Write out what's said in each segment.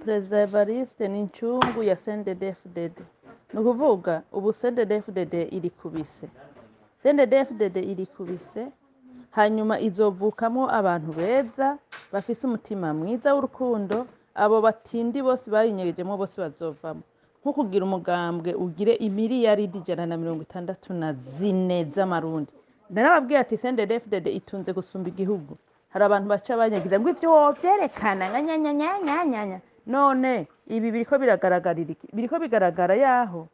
Perezida Evariste ni incungu ya CNDD-FDD. Ni ukuvuga ubu CNDD-FDD irikubise. CNDD-FDD irikubise, hanyuma izovukamo abantu beza bafise umutima mwiza w'urukundo, abo batindi bose bayinyegejemo bose bazovamo. Nko kugira umugambwe ugire imiliyaridi 164 z'amarundi. Narababwiye ati CNDD-FDD itunze gusumba igihugu. Hari abantu baca banyagiza ngo ivyo wovyerekana nyanyanyanyanya. None ibi biriko biragaragarira iki? Biriko bigaragara yaho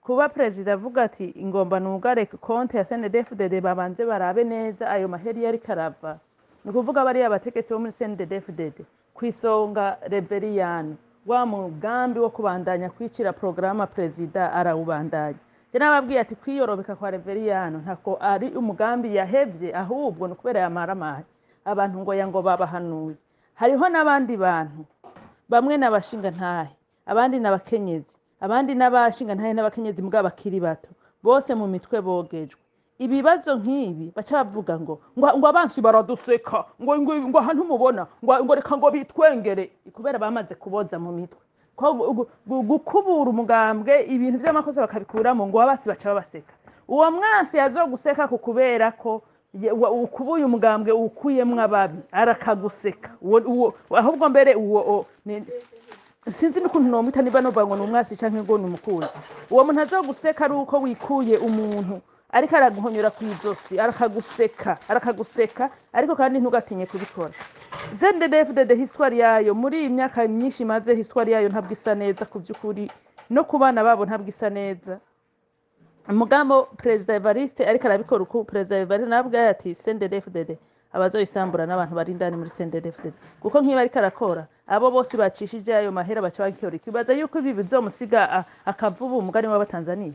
kuba perezida avuga ati ingomba nugare konti ya CNDD-FDD babanze barabe neza ayo maheri yari karava. Ni kuvuga bari abategetsi bo muri CNDD-FDD kwisonga Reveriyani wa mugambi wo kubandanya kwicira programa perezida arawubandanya. Je nababwiye ati kwiyorobeka kwa Reveriyani ntako ari umugambi yahevye, ahubwo no kubera yamaramaye abantu ngo babahanuye. Hariho n'abandi bantu bamwe n'abashinga ntahe, abandi n'abakenyezi, abandi n'abashinga ntahe n'abakenyezi mugabo bakiri bato, bose mu mitwe bogejwe. Ibibazo nk'ibi baca bavuga ngo abanshi baraduseka, ngo ahantu mubona, ngo reka ngo bitwengere, kubera bamaze kuboza mu mitwe. Gukubura umugambwe ibintu vy'amakosa bakabikuramo ngo abasi baca babaseka. Uwo mwasi yazoguseka kubera ko ukubuye umugambwe ukuyemwo ababi arakaguseka. Ahubwo mbere uwo sinzi n'ukuntu nomwita niba novuga ngo n'umwasi canke ngo n'umukunzi. Uwo muntu azoguseka ari uko wikuye umuntu ariko araguhonyora kw'izosi, arakaguseka ariko kandi ntugatinye kubikora. CNDD-FDD histoire yayo muri iyi myaka myinshi maze histoire yayo ntabwo isa neza ku by'ukuri, no ku bana babo ntabwo isa neza. Umugambo Perezida Evariste ariko arabikora uko Perezida Evariste nabwo ati CNDD-FDD abazoyisambura n'abantu bari indani muri CNDD-FDD, kuko nk'iba ariko arakora abo bose bacishije ayo mahera baca bagikora. Ikibaza yuko ibi bizomusiga akavubu umugani w'Abatanzania.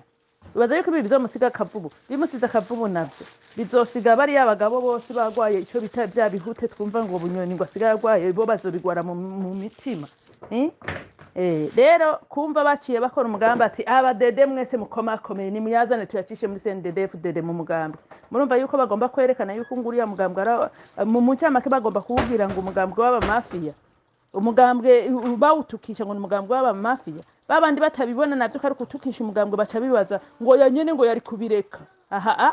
Bibaza yuko ibi bizomusiga akavubu, bimusize akavubu navyo bizosiga bari abagabo bose bagwaye ico bita bya bihute twumva ngo bunyoni ngo asigaye agwaye, bo bazobigwara mu mitima. Rero kumva baciye bakora umugambi ati abadede mwese mukomakomeye ni muyazane tuyacishe muri CNDD-FDD mu mugambi. Murumva yuko bagomba kwerekana yuko nguriya mugambwe mu mucamake bagomba kuwubwira ngo umugambwe w'abamafiya, umugambwe bawutukisha ngo umugambwe w'abamafiya. Babandi batabibona navyo kari kutukisha umugambwe baca bibaza ngo yanyene ngo yari kubireka.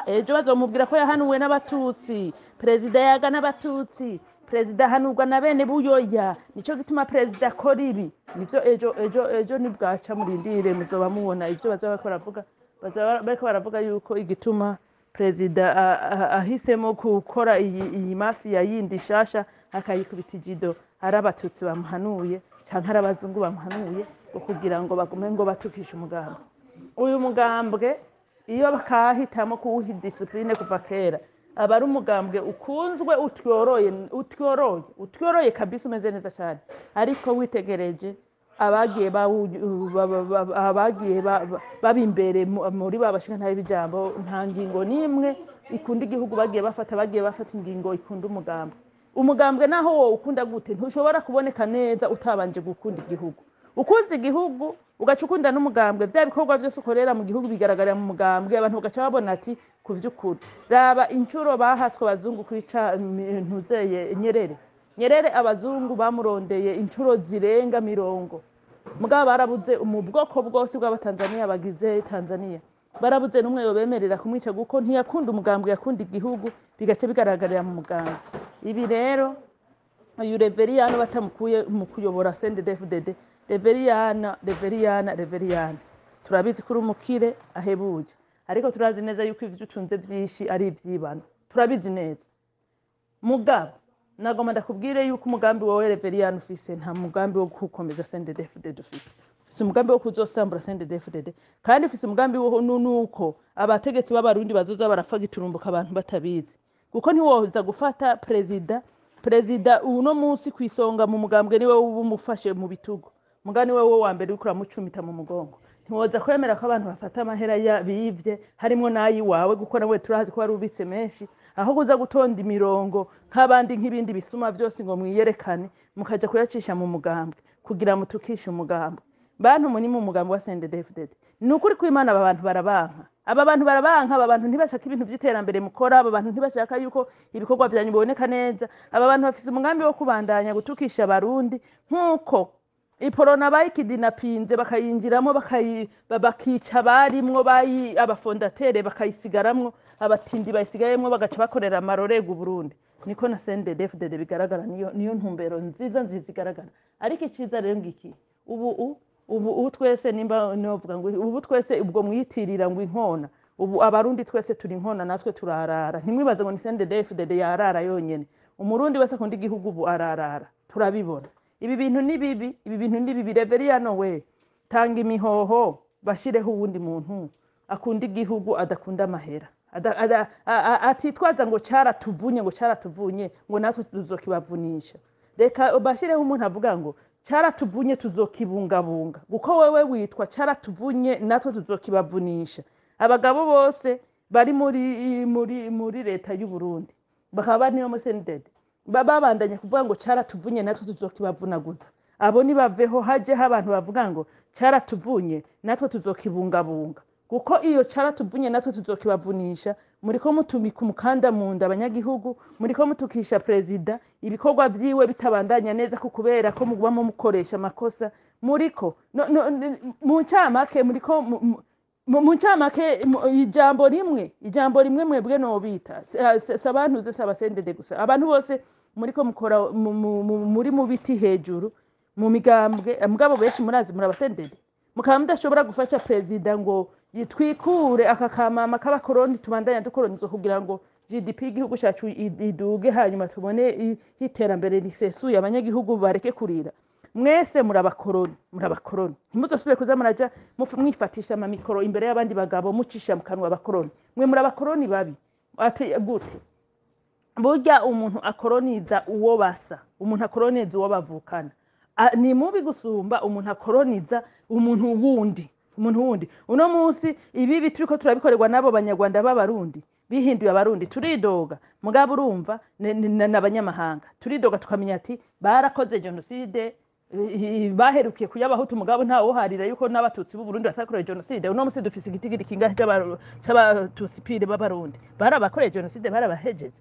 Ejo bazomubwira ko yahanuwe n'abatutsi, perezida yaga n'abatutsi, perezida hanurwa na bene buyoya, nico gituma perezida akora ibi. Nivyo ejo nibwaca murindire muzoba mubona ivyo bazaba baravuga. Bariko baravuga yuko igituma perezida ahisemo gukora iyi mafiya yindi shasha akayikubita ijido ari abatutsi bamuhanuye canke ari abazungu bamuhanuye kugira ngo bagume ngo batukishe umugambi. Uyu mugambwe iyo bakahitamo kuwuha discipline kuva kera aba ari umugambwe ukunzwe utyoroye kabisa umeze neza cyane, ariko witegereje abagiye baba imbere muri babashinga ntaye bijambo nta ngingo nimwe ikunda igihugu bagiye bafata ingingo ikunda umugambwe naho wo ukunda gute ntushobora kuboneka neza utabanje gukunda igihugu. Ukunze igihugu ugaca ukunda n'umugambwe, vya bikorwa byose ukorera mu gihugu bigaragarira mu mugambwe, abantu bagaca babona ati ku vy'ukuri. Raba incuro bahatswe abazungu kwica ntuzeye Nyerere abazungu bamurondeye incuro zirenga 50. Mugabo barabuze mu bwoko bwose bw'Abatanzania bagize Tanzania, barabuze n'umwe yobemerera kumwica guko ntiyakunda umugambwe, yakunda igihugu, bigace bigaragarira mu mugambwe. Ibi rero uyu Reveriyani batamukuye mu kuyobora CNDD-FDD, Reveriyana turabizi kuri umukire ahebuje, ariko turazi neza yuko ivyo utunze vyinshi ari ivyibano, turabizi neza. Mugabo nagomba ndakubwire yuko umugambi wowe Reveriyani ufise nta mugambi wo gukomeza CNDD-FDD ufise umugambi wo kuzosambura CNDD-FDD, kandi ufise umugambi wo nuko abategetsi b'abarundi bazoza barapfa giturumbuka abantu batabizi, kuko ntiwoza gufata perezida uno munsi kwisonga mu mugambwe niwe ubumufashe mu bitugu, mugani wewe wa mbere ukura mucumita mu mugongo. Ntiwoza kwemera ko abantu bafata amahera bivye harimo nayi wawe, guko nawe turahazi ko wari ubitse menshi, aho kuza gutonda imirongo nk'abandi nk'ibindi bisuma byose ngo mwiyerekane mukaja kuyacisha mu mugambwe kugira mutukishe umugambwe. Bantu muri mu mugambwe wa CNDD-FDD, nukuri ko Imana aba bantu barabanka. aba bantu barabanka, aba bantu ntibashaka ibintu by'iterambere mukora, aba bantu ntibashaka yuko ibikorwa byanyu biboneka neza, aba bantu bafise umugambi wo kubandanya gutukisha abarundi nk'uko iporona bayikidinapinze bakayinjiramo bakica abarimwo abafondatere bakayisigaramwo, abatindi bayisigayemwo bagaca bakorera amarorerwa Uburundi. Niko na CNDD-FDD bigaragara, niyo ntumbero nziza igaragara. Ariko iciza rero ngiki, ubu twese nimba novuga ngo ubu twese ubwo mwiyitirira ngo inkona, ubu abarundi twese turi inkona, natwe turarara. Ntimwibaze ngo ni CNDD-FDD yarara yonyene, umurundi wese akunda igihugu ubu ararara, turabibona. Ibi bintu ni bibi, ibi bintu ni bibi. Reveriyano we, tanga imihoho bashireho uwundi muntu akunda igihugu adakunda amahera, atitwaza ngo caratuvunye ngo natwe tuzokibavunisha. Reka bashireho umuntu avuga ngo caratuvunye tuzokibungabunga, kuko wewe witwa caratuvunye natwe tuzokibavunisha. Abagabo bose bari muri leta y'u Burundi bakaba bari no CNDD babandanya kuvuga ngo caratuvunye natwe tuzokibavunaguza. Abo ni baveho, hajeho abantu bavuga ngo caratuvunye natwe tuzokibungabunga, kuko iyo caratuvunye natwe tuzokibavunisha. Muriko mutumika umukanda mu nda abanyagihugu, muriko mutukisha prezida, ibikorwa vyiwe bitabandanya neza kubera ko mugwamo mukoresha amakosa. Muriko mu ncamake mu ncamake ijambo rimwe mwebwe no bita sabantuze sabasendede gusa. Abantu bose muriko mukora muri mu biti hejuru mu migambwe, mugabo benshi murazi murabasendede, mukaba mudashobora gufasha prezida ngo yitwikure akakamama k'abakoroni tubandanya dukoronizo kugira ngo GDP igihugu cyacu iduge, hanyuma tubone iterambere risesuye, abanyagihugu bareke kurira. Mwese murabakoroni ntimuzosubire kuza muraja mwifatisha amamikoro imbere y'abandi bagabo mucisha mu kanwa abakoroni. Mwe murabakoroni babi. Ate gute? Burya umuntu akoroniza uwo basa, umuntu akoroniza uwo bavukana, ni mubi gusumba umuntu akoroniza umuntu wundi. Uno munsi ibi turiko turabikorerwa nabo banyarwanda b'abarundi bihinduye abarundi, turidoga. Mugabo urumva n'abanyamahanga turidoga tukamenya ati barakoze genocide, baherukiye kuyabahutu, mugabo ntawo uharira yuko n'abatutsi b'u Burundi basakoreye genocide. Uno munsi dufise igitigiri kingahe c'abatutsi pire b'abarundi barabakoreye genocide, barabahejeje.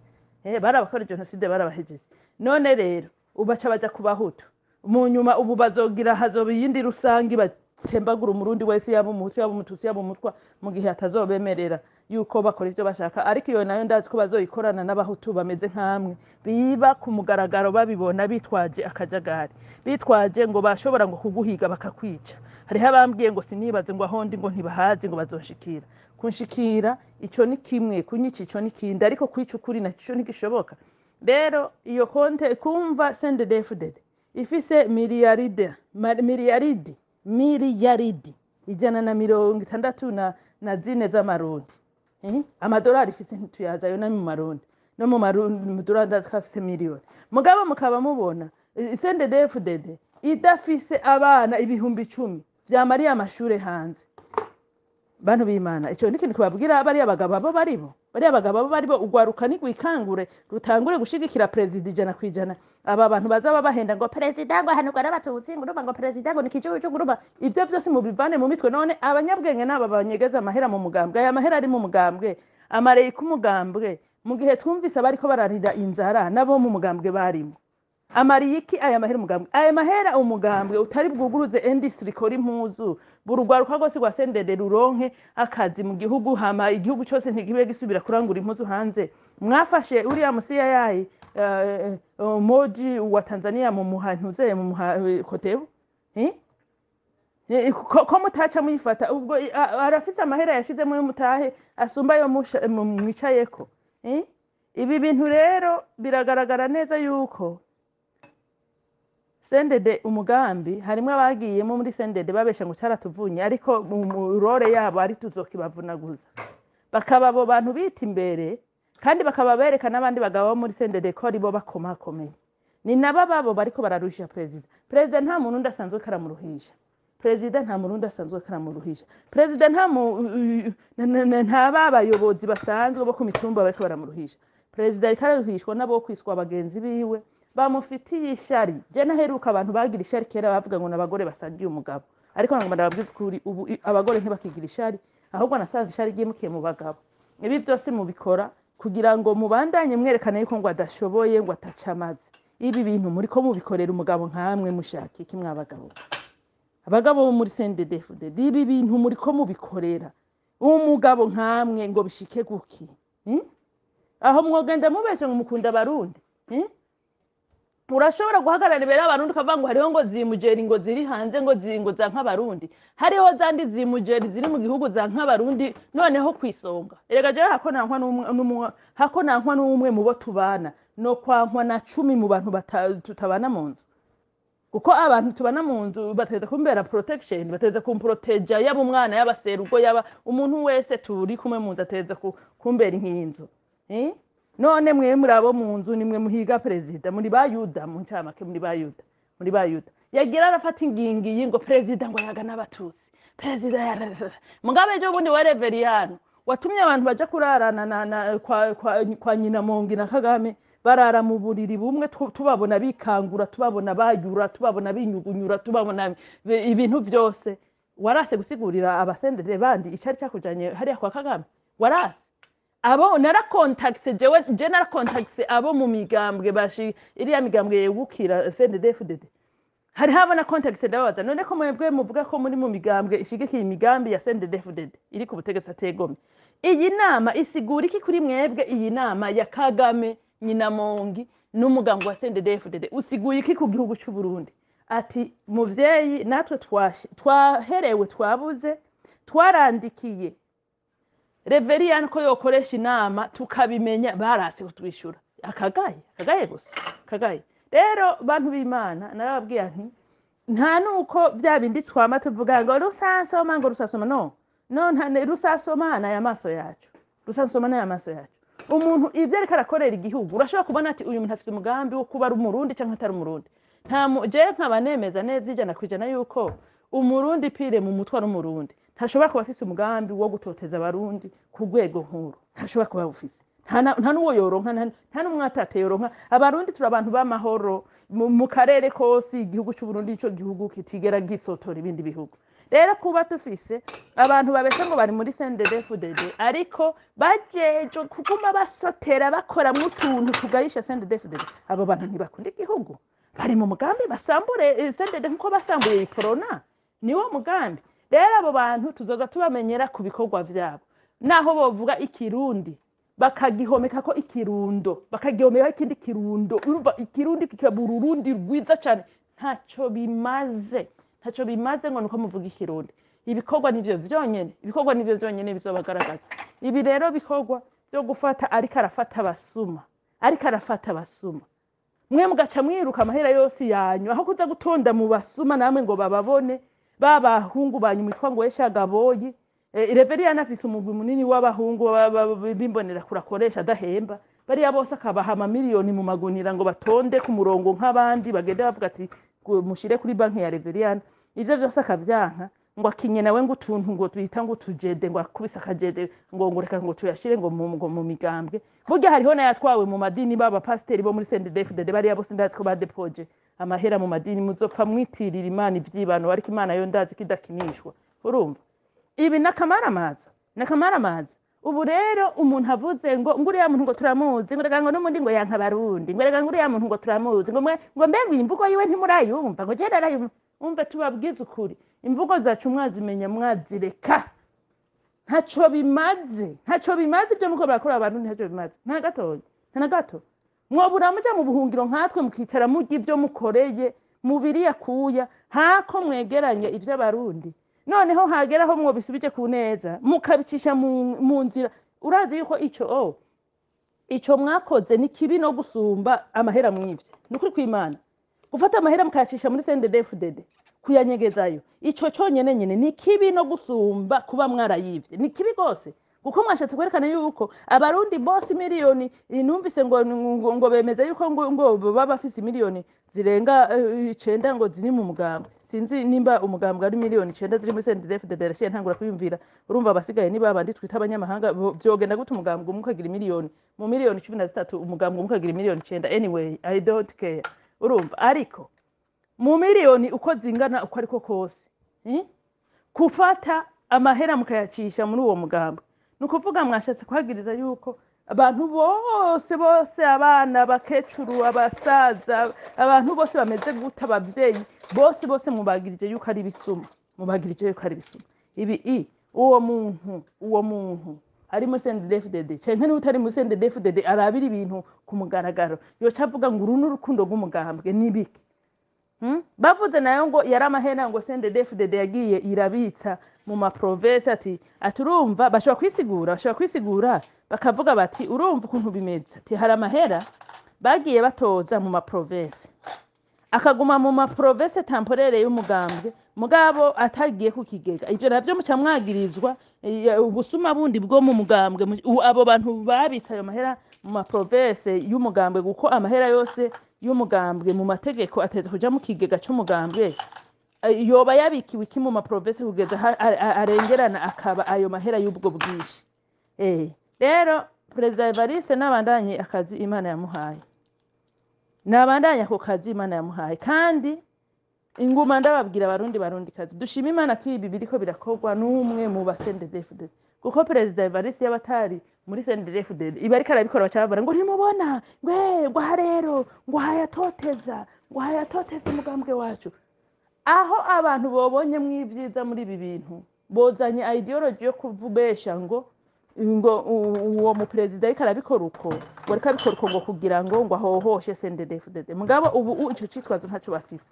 Barabakoreye genocide, barabahejeje. None rero ubaca baja ku bahutu, mu nyuma ubu bazogira hazoba iyindi rusangi batembagura umurundi wese, yaba umuhutu yaba umututsi yaba umutwa, mu gihe atazobemerera yuko bakora ivyo bashaka. Ariko iyo nayo ndazi ko bazoyikorana n'abahutu bameze nk'amwe, biba ku mugaragaro, babibona bitwaje akajagari, bitwaje ngo bashobora ngo kuguhiga bakakwica. Hariho abambwiye ngo sinibaze ngo ahondi ngo ntibahazi ngo bazonshikira. Kunshikira ico ni kimwe, kunyica ico ni kindi, ariko kwica ukuri naco ntigishoboka. Rero iyo konte kumva CNDD-FDD ifise miliyaridi 164 z'amarundi. Amadolari ifise ntituyaza yo mu marundi, no mu madolari ndazi ko afise miliyoni. Mugabo mukaba mubona CNDD-FDD idafise abana ibihumbi 10 vyamariye amashure hanze. Bantu b'Imana, ico n'ikintu kubabwira bari abagabo abo baribo, ugwaruka nigwikangure rutangure gushigikira prezida 100%. Aba bantu bazaba bahenda ngo prezida ngo hanurwa n'abatutsi, ngo prezida ngo nikijuju guruba. Ivyo vyose mu bivane mu mitwe. None abanyabwenge n'aba banyegeza amahera mu mugambwe, aya mahera ari mu mugambwe, amareye ku mugambwe, mu gihe twumvise bariko bararira inzara nabo mu mugambwe barimo. Amariye iki aya mahera umugambwe? Aya mahera umugambwe utari bwuguruze industry kora impuzu, burugwaruka rwose rwa CNDD ruronke akazi mu gihugu, hama igihugu cyose ntigibe gisubira kurangura impuzu hanze. Mwafashe uriya musiya yayi moji wa Tanzania mu muhantuze mu kotebu, ko mutaca muyifata ubwo arafise amahera yashizemo yo mutahe asumba yo mwicayeko. Ibi bintu rero biragaragara neza yuko CNDD umugambi harimwe abagiyemo muri CNDD babesha ngo caratuvunye, ariko mu role yabo ari tuzokibavunaguza. Bakaba abo bantu bita imbere kandi bakaba bereka n'abandi bagabo muri CNDD ko ari bo bakomakomeye. Ni naba babo bariko bararuhisha prezida. Prezida nta muntu ndasanzwe karamuruhisha. Prezida nta babayobozi basanzwe bo ku mitumba bariko baramuruhisha. Prezida ikararuhishwa nabo kwiswa abagenzi biwe bamufitiye ishari. Je naheruka abantu bagira ishari kera bavuga ngo nabagore basangiye umugabo, ariko ngo ndababwiza kuri ubu abagore ntibakigira ishari, ahubwo nasanze ishari ryimukiye mu bagabo. Ibi byose mubikora kugira ngo mubandanye mwerekane yuko ngo adashoboye ngo atacamaze. Ibi bintu muri ko mubikorera umugabo nkamwe mushaka iki mwabagabo? Abagabo bo muri CNDD-FDD ibi bintu muri ko mubikorera umugabo nkamwe ngo bishike guki? Aho mwogenda mubeshe ngo mukunda abarundi? Urashobora guhagarara imbere y'abarundi ukavuga ngo hariho ngo zimujeri ngo ziri hanze ngo zingo za nk'abarundi, hariho zandi zimujeri ziri mu gihugu za nk'abarundi, noneho kwisonga erega jewe hako nankwa n'umwe mu bo tubana no kwankwa na 10 mu bantu tutabana mu nzu, kuko abantu tubana mu nzu bateza kumbera protection, bateza kumproteja yaba umwana yaba serugo yaba umuntu wese turi kumwe mu nzu ateza kumbera inkinzo. None mwe murabo mu nzu nimwe muhiga president muri bayuda mu ncamake muri bayuda yagira arafata ingingi ngo president ngo yaga n'abatutsi president mugabe ejo bundi wa Reveriyano watumye abantu baje kurarana kwa nyina Mongi na Kagame barara mu buriri bumwe tubabona bikangura tubabona bayura tubabona binyugunyura tubabona ibintu byose. Warase gusigurira abasendere bandi icari cyakujanye hariya kwa Kagame? Warase abo narakontakte je narakontakte abo mu migambwe bashi iriya migambwe yegukira CNDD-FDD hari habona kontakte ndabaza none ko mwebwe muvuga ko muri mu migambwe ishigikiye imigambi ya CNDD-FDD iri ku butegetsi ategome. Iyi nama isigura iki kuri mwebwe? Iyi nama ya Kagame nyina Mongi n'umugambwe wa CNDD-FDD usiguye iki ku gihugu cy'u Burundi? Ati muvyeyi natwe twaherewe twabuze twarandikiye Reveriyano ko yokoresha inama tukabimenya barase kutwishura. Akagaye gusa kagaye. Rero bantu b'Imana narababwiye nti nta nuko bya bindi twama tuvuga ngo rusasoma no nta rusasoma na y'amaso yacu, rusasoma na y'amaso yacu. Umuntu ivyo ariko arakorera igihugu urashobora kubona ati uyu muntu afite umugambi wo kuba ari umurundi cyangwa atari umurundi. Je nkabanemeza neza ijana kwijana yuko umurundi pire mu mutwa n'umurundi ntashobora kuba afise umugambi wo gutoteza abarundi ku rwego nkuru, ntashobora kuba ufise nta nuwo yoronka nta n'umwatate yoronka. Abarundi turi abantu b'amahoro mu karere kose igihugu cy'u Burundi ico gihugu kitigera gisotora ibindi bihugu. Rero kuba tufise abantu babesha ngo bari muri CNDD-FDD ariko bajeje kuguma basotera bakora mu tuntu tugayisha CNDD-FDD, abo bantu ntibakunda igihugu, bari mu mugambi basambure CNDD nkuko basambuye corona, niwo mugambi. Rero abo bantu tuzoza tubamenyera ku bikorwa vyabo, naho bovuga ikirundi bakagihomeka ko ikirundo bakagihomeka ikindi kirundo, urumva ikirundi kikabururundi rwiza cyane ntaco bimaze ngo nuko muvuga ikirundi. Ibikorwa nivyo vyonyene bizobagaragaza. Ibi rero bikorwa byo gufata ariko arafata abasuma mwe mugaca mwiruka amahera yose yanyu aho kuza gutonda mu basuma namwe ngo bababone babahungu banyu mitwa ngo Eshagaboyi. Reveriyano afise umugwi munini w'abahungu bimbonera kurakoresha adahemba, bariya bose akabaha miliyoni mu magunira ngo batonde ku murongo nk'abandi bagende bavuga ati mushire kuri banki ya Reveriyano. Ivyo byose akavyanka ngo akinye nawe ngo utuntu ngo twita ngo tujede ngo akubisa akajede ngo reka ngo tuyashire ngo mu migambwe. Burya hariho na yatwawe mu madini baba pasteri bo muri CNDD-FDD bariya bose ndazi ko badepoje amahera mu madini, muzopfa mwitirira Imana ivyibano ariko Imana yo ndazi kidakinishwa. Urumva ibi nakamaramaza. Ubu rero umuntu avuze ngo nguriya muntu ngo turamuzi ngo rega ngo n'umundi ngo yanka barundi ngo rega nguriya muntu ngo turamuzi ngo mbemwe imvugo yiwe ntimurayumva ngo jera arayumva. Umve tubabwiza ukuri imvugo zacu mwazimenya mwazireka, ntaco bimaze ibyo muko barakora abantu ntaco bimaze nta gatoya nta gato. Mwobura muja mu buhungiro nkatwe mukicara murya ivyo mukoreye mubiri yakuya hako mwegeranye ivyo abarundi, noneho hageraho mwo bisubije ku neza mukabicisha mu nzira. Urazi yuko ico mwakoze ni kibi no gusumba amahera mwivye. Nukuri kw'Imana gufata amahera mukayacisha muri CNDD-FDD kuyanyegezayo ico cyonyene nyene ni kibi no gusumba kuba mwarayivye, ni kibi gose kuko mwashatse kwerekana yuko abarundi bose miliyoni numvise ngo bemeza yuko ngo baba bafise miliyoni zirenga 9 ngo ziri mu mugambwe. Sinzi nimba umugambwe ari miliyoni 9 ziri muri CNDD-FDD rashiye ntangura kwiyumvira. Urumva abasigaye niba abandi twita abanyamahanga vyogenda gute umugambwe umukagira miliyoni mu miliyoni 13 umugambwe umukagira miliyoni 9? Anyway I don't care. Urumva ariko mu miliyoni uko zingana uko ariko kose kufata amahera mukayacisha muri uwo mugambwe ni ukuvuga mwashatse kuhagiriza yuko abantu bose abana abakecuru abasaza abantu bose bameze guta abavyeyi bose mubagirije yuko ari bisuma ibi uwo muntu ari muri CNDD-FDD canke ni utari muri CNDD-FDD arabira ibintu ku mugaragaro yoca avuga ngo uru n'urukundo rw'umugambwe nibiki bavuze nayo ngo yari amahera ngo CNDD-FDD yagiye irabitsa mu maprovince ati urumva bashobora kwisigura bakavuga bati urumva ukuntu bimeze ati hari amahera bagiye batoza mu maprovince akaguma mu maprovince temporaire y'umugambwe mugabo atagiye ku kigega ivyo navyo muca mwagirizwa ubusuma bundi bwo mu mugambwe abo bantu babitsa ayo mahera mu maprovince y'umugambwe kuko amahera yose y'umugambwe mu mategeko ateze kuja mu kigega c'umugambwe yoba yabikiwe iki mu maprovince kugeza arengerana akaba ayo mahera y'ubwo bwishi rero Perezida Evariste nabandanye akazi Imana yamuhaye nabandanye ako kazi Imana yamuhaye kandi inguma ndababwira abarundi kazi dushima Imana ko ibi biriko birakorwa n'umwe mu CNDD-FDD kuko Perezida Evariste yabatari muri CNDD-FDD iba ariko arabikora bacabara ngo ntimubona ngo rero ngo hayatoteza umugambwe wacu aho abantu bobonye mw'ivyiza muri ibi bintu bozanye ideology yo kuvubesha ngo uwo mu president ariko arabikora uko ngo ariko abikora uko ngo kugira ngo ahohoshe CNDD-FDD mugabo ubu ico citwazo ntaco bafise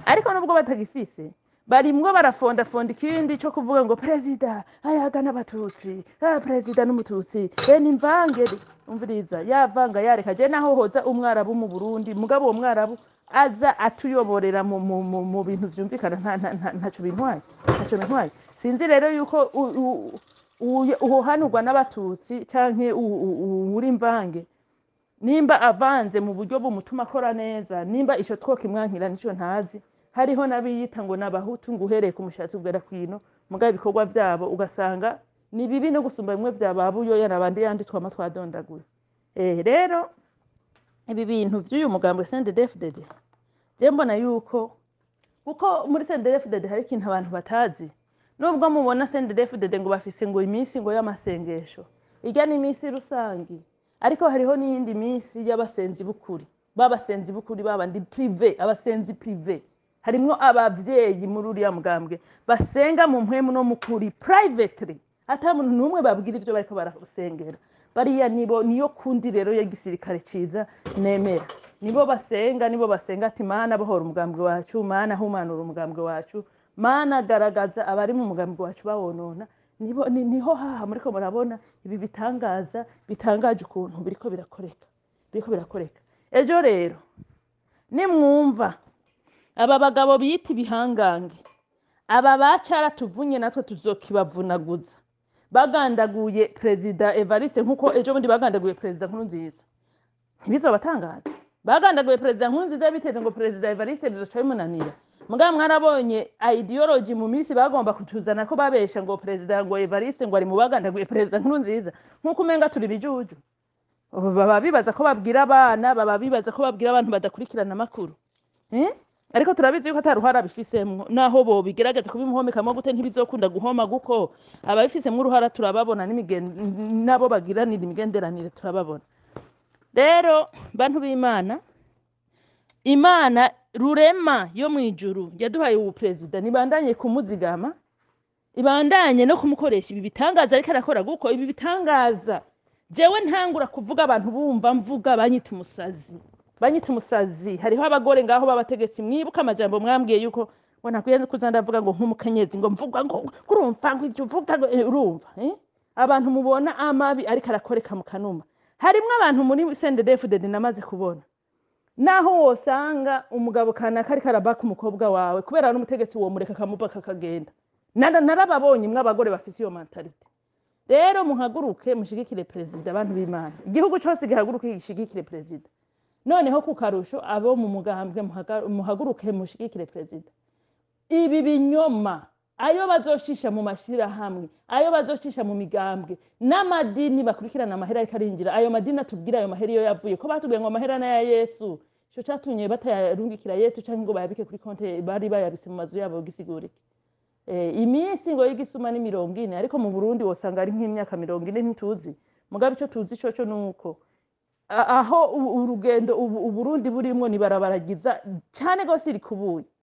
ariko nubwo batagifise barimwo barafonda ikindi cyo kuvuga ngo president ayagana abatutsi president n'umututsi nimvange umviriza yavanga yareka je naho hoza umwarabu mu Burundi mugabo uwo mwarabu aza atuyoborera mu bintu vyumvikana ntaco bintwaye sinzi rero yuko uhanurwa n'abatutsi canke uri mvange nimba avanze mu buryo bumutuma akora neza nimba ico twokimwankira nico ntazi hariho nabiyita ngo nabahutu nguhereye ku mushatsi ugera kwino mugabo ibikorwa vyabo ugasanga ni bibi no gusumba bimwe vyababuyo yanabandi yandi twama twadondaguye rero ibi bintu vy'uyu mugambwe CNDD-FDD je mbona yuko kuko muri CNDD-FDD hari ikintu abantu batazi nubwo mubona CNDD-FDD ngo bafise ngo iminsi ngo y'amasengesho irya ni iminsi rusangi ariko hariho n'iyindi minsi y'abasenzi bukuri babandi privé abasenzi privé harimwo abavyeyi muri uriya mugambwe basenga mu mpwemu no mukuri privately ata muntu numwe babwira ivyo bariko barasengera bariya niyo kundi rero ya gisirikare ciza nemera nibo basenga ati Mana bohora umugambwe wacu Mana humanura umugambwe wacu Mana garagaza abari mu mugambwe wacu bawonona niho haha muriko murabona ibi bitangaje ukuntu biriko birakoreka ejo rero nimwumva aba bagabo biyita ibihangange aba bacara tuvunye natwe tuzokibavunaguza bagandaguye Perezida Evariste nkuko ejo bundi bagandaguye Perezida Nkurunziza ntibizobatangaza bagandaguye Perezida Nkurunziza biteze ngo Perezida Evariste bizoca bimunanira mugabo mwarabonye ideology mu minsi bagomba kutuzana ko babesha ngo Perezida ngo Evariste ngo ari mu bagandaguye Perezida Nkurunziza nkuko umenga turi bijuju baba bibaza ko babwira abana baba bibaza ko babwira abantu badakurikirana amakuru ariko turabizi yuko ataruhara bifisemwo naho bo bigerageza kubimuhomekamo gute ntibizokunda guhoma guko ababifisemwo uruhara turababona nabo bagiranira imigenderanire turababona rero bantu b'Imana Imana rurema yo mwijuru yaduhaye ubu president nibandanye kumuzigama ibandanye no kumukoresha ibi bitangaza ariko arakora guko ibi bitangaza jewe ntangura kuvuga abantu bumva mvuga banyita umusazi hariho abagore ngaho babategetsi mwibuka amajambo mwambwiye yuko ngo nakwiye kuzandavuga ngo nk'umukenyezi ngo mvuga ngo kurumva ngo ivyo uvuga urumva abantu mubona amabi ariko arakoreka mu kanuma harimwe abantu muri CNDD-FDD namaze kubona naho wosanga umugabo kanaka ariko arabaka umukobwa wawe kubera n'umutegetsi wo mureka kamubaka kagenda narababonye mwe abagore bafise iyo mentality rero muhaguruke mushigikire Perezida abantu b'Imana igihugu cyose gihaguruke gishigikire Perezida noneho kukarusho abo mu mugambwe muhaguruke mushigikire Perezida ibi binyoma ayo bazoshisha mu mashira hamwe ayo bazoshisha mu migambwe n'amadini bakurikirana amahera ariko arinjira ayo madini atubwira ayo mahera iyo yavuye ko batubwiye ngo amahera na ya Yesu cyo catumye batayarungikira Yesu canke ngo bayabike kuri konte bari bayabise mu mazu yabo gisigurike iminsi ngo y'igisuma ni 40 ariko mu Burundi wosanga ari nk'imyaka 40 ntituzi mugabe ico tuzi coco nuko aho urugendo Uburundi burimwo ni barabaragiza cyane gose iri kubuye